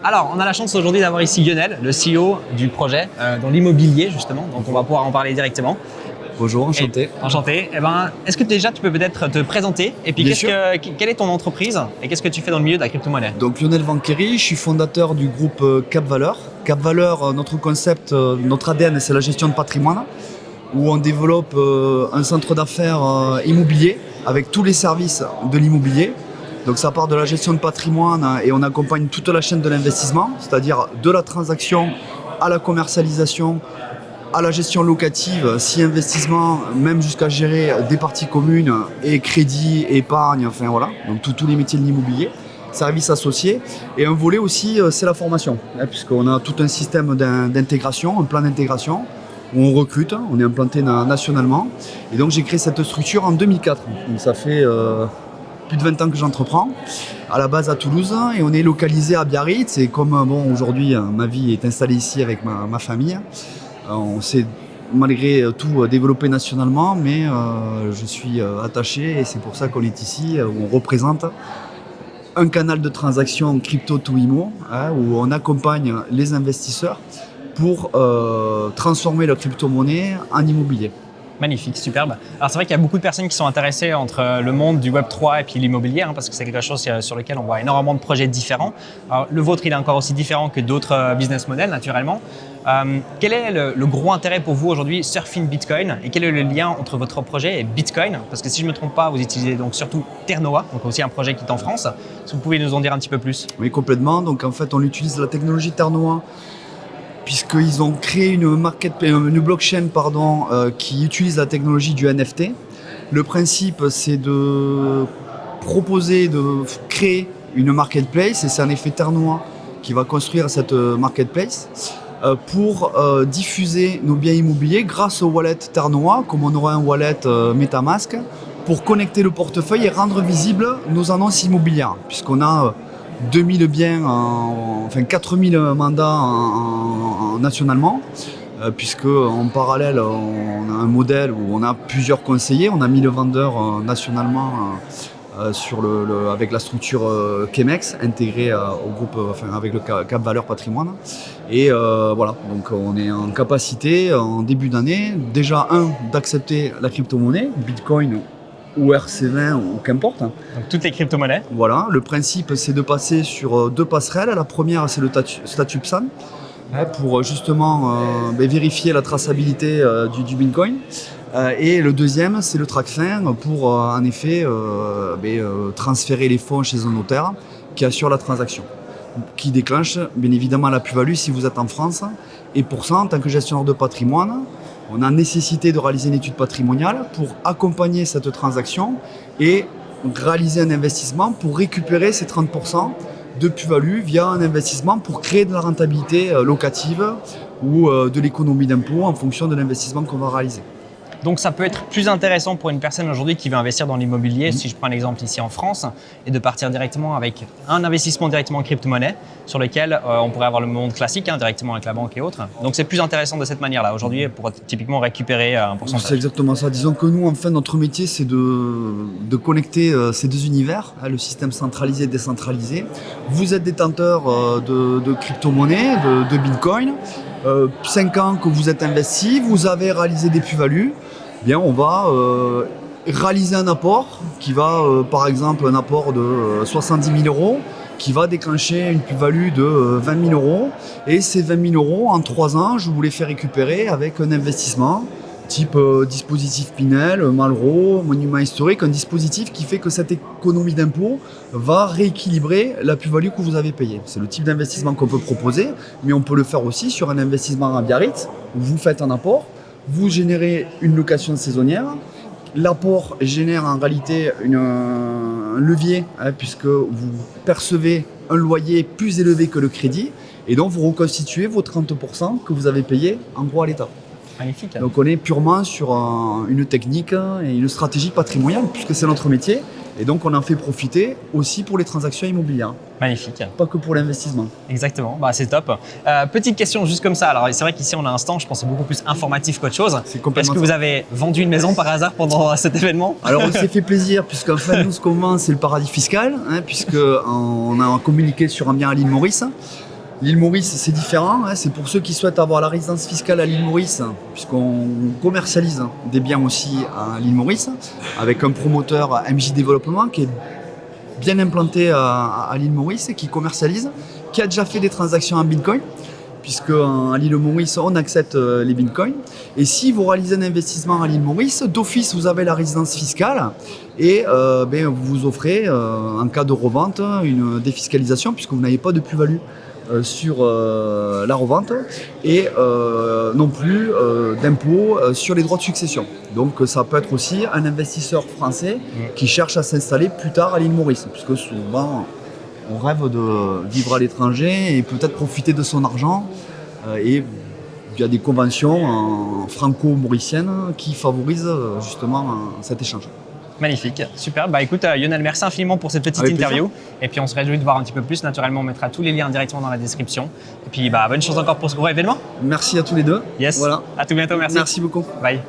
Alors, on a la chance aujourd'hui d'avoir ici Lionel, le CEO du projet, dans l'immobilier justement, donc on va pouvoir en parler directement. Bonjour, enchanté. Enchanté. Est-ce que déjà tu peux peut-être te présenter et puis quelle est ton entreprise et qu'est-ce que tu fais dans le milieu de la crypto-monnaie? Donc Lionel Vanqueri, je suis fondateur du groupe Cap Valeur. Cap Valeur, notre concept, notre ADN, c'est la gestion de patrimoine, où on développe un centre d'affaires immobilier avec tous les services de l'immobilier. Donc ça part de la gestion de patrimoine et on accompagne toute la chaîne de l'investissement, c'est-à-dire de la transaction à la commercialisation, à la gestion locative, si investissement, même jusqu'à gérer des parties communes et crédit, épargne, enfin voilà, donc tous les métiers de l'immobilier, services associés. Et un volet aussi, c'est la formation, puisqu'on a tout un système d'intégration, un plan d'intégration, où on recrute, on est implanté nationalement. Et donc j'ai créé cette structure en 2004, donc ça fait plus de 20 ans que j'entreprends, à la base à Toulouse, et on est localisé à Biarritz. Et comme aujourd'hui ma vie est installée ici avec ma famille, on s'est malgré tout développé nationalement, mais je suis attaché et c'est pour ça qu'on est ici, où on représente un canal de transaction crypto to IMO, où on accompagne les investisseurs pour transformer la crypto-monnaie en immobilier. Magnifique, superbe. Alors c'est vrai qu'il y a beaucoup de personnes qui sont intéressées entre le monde du Web3 et puis l'immobilier, parce que c'est quelque chose sur lequel on voit énormément de projets différents. Alors, le vôtre, il est encore aussi différent que d'autres business models, naturellement. Quel est le gros intérêt pour vous aujourd'hui, Surfing Bitcoin, et quel est le lien entre votre projet et Bitcoin? Parce que si je ne me trompe pas, vous utilisez donc surtout Ternoa, donc aussi un projet qui est en France. Est-ce que vous pouvez nous en dire un petit peu plus? Oui, complètement. Donc en fait, on utilise la technologie Ternoa, puisqu'ils ont créé une blockchain qui utilise la technologie du NFT. Le principe, c'est de créer une marketplace, et c'est en effet Ternoa qui va construire cette marketplace pour diffuser nos biens immobiliers grâce au wallet Ternoa, comme on aurait un wallet MetaMask, pour connecter le portefeuille et rendre visibles nos annonces immobilières, puisqu'on a 2000 biens, 4000 mandats nationalement, puisque en parallèle on a un modèle où on a plusieurs conseillers, on a 1000 vendeurs nationalement avec la structure Chemex intégrée au groupe, avec le Cap Valeur Patrimoine. Et voilà, donc on est en capacité en début d'année déjà d'accepter la crypto-monnaie, Bitcoin ou RC20 ou qu'importe. Donc toutes les crypto-monnaies. Voilà, le principe c'est de passer sur deux passerelles. La première c'est le statut PSAN, pour justement vérifier la traçabilité du Bitcoin. Et le deuxième c'est le TRACFIN pour en effet transférer les fonds chez un notaire qui assure la transaction, qui déclenche bien évidemment la plus-value si vous êtes en France. Et pour ça, en tant que gestionnaire de patrimoine, on a nécessité de réaliser une étude patrimoniale pour accompagner cette transaction et réaliser un investissement pour récupérer ces 30% de plus-value via un investissement pour créer de la rentabilité locative ou de l'économie d'impôt en fonction de l'investissement qu'on va réaliser. Donc ça peut être plus intéressant pour une personne aujourd'hui qui veut investir dans l'immobilier, si je prends l'exemple ici en France, et de partir directement avec un investissement directement en crypto-monnaie sur lequel on pourrait avoir le monde classique, directement avec la banque et autres. Donc c'est plus intéressant de cette manière-là aujourd'hui pour typiquement récupérer un pourcentage. C'est exactement ça. Disons que nous, enfin, notre métier, c'est de connecter ces deux univers, le système centralisé et décentralisé. Vous êtes détenteur de crypto-monnaie, de Bitcoin. 5 ans que vous êtes investi, vous avez réalisé des plus-values. Bien, on va réaliser un apport qui va, par exemple, un apport de 70 000 euros, qui va déclencher une plus-value de 20 000 euros. Et ces 20 000 euros, en 3 ans, je vous les fais récupérer avec un investissement type dispositif Pinel, Malraux, monument historique, un dispositif qui fait que cette économie d'impôt va rééquilibrer la plus-value que vous avez payée. C'est le type d'investissement qu'on peut proposer, mais on peut le faire aussi sur un investissement à Biarritz, où vous faites un apport, vous générez une location saisonnière, l'apport génère en réalité un levier, puisque vous percevez un loyer plus élevé que le crédit, et donc vous reconstituez vos 30% que vous avez payé en gros à l'État. Magnifique. Donc on est purement sur une technique et une stratégie patrimoniale, puisque c'est notre métier. Et donc on en fait profiter aussi pour les transactions immobilières. Magnifique. Pas que pour l'investissement. Exactement, c'est top. Petite question juste comme ça. Alors c'est vrai qu'ici on a un stand, je pense, beaucoup plus informatif qu'autre chose. Est-ce que vous avez vendu une maison par hasard pendant cet événement? Alors on s'est fait plaisir, puisqu'en fait nous ce qu'on vend c'est le paradis fiscal, puisqu'on a communiqué sur un bien à l'île Maurice. L'île Maurice, c'est différent. C'est pour ceux qui souhaitent avoir la résidence fiscale à l'île Maurice, puisqu'on commercialise des biens aussi à l'île Maurice, avec un promoteur MJ Développement qui est bien implanté à l'île Maurice et qui commercialise, qui a déjà fait des transactions en Bitcoin, puisque à l'île Maurice, on accepte les Bitcoins. Et si vous réalisez un investissement à l'île Maurice, d'office, vous avez la résidence fiscale et vous vous offrez, en cas de revente, une défiscalisation, puisque vous n'avez pas de plus-value sur la revente et non plus d'impôts sur les droits de succession. Donc ça peut être aussi un investisseur français qui cherche à s'installer plus tard à l'île Maurice, puisque souvent on rêve de vivre à l'étranger et peut-être profiter de son argent et il y a des conventions franco-mauriciennes qui favorisent justement cet échange. Magnifique, super. Bah écoute, Lionel, merci infiniment pour cette petite Avec interview. plaisir. Et puis on se réjouit de voir un petit peu plus. Naturellement, on mettra tous les liens directement dans la description. Et puis bonne chance encore pour ce gros événement. Merci à tous les deux. Yes. Voilà. À tout bientôt, merci. Merci beaucoup. Bye.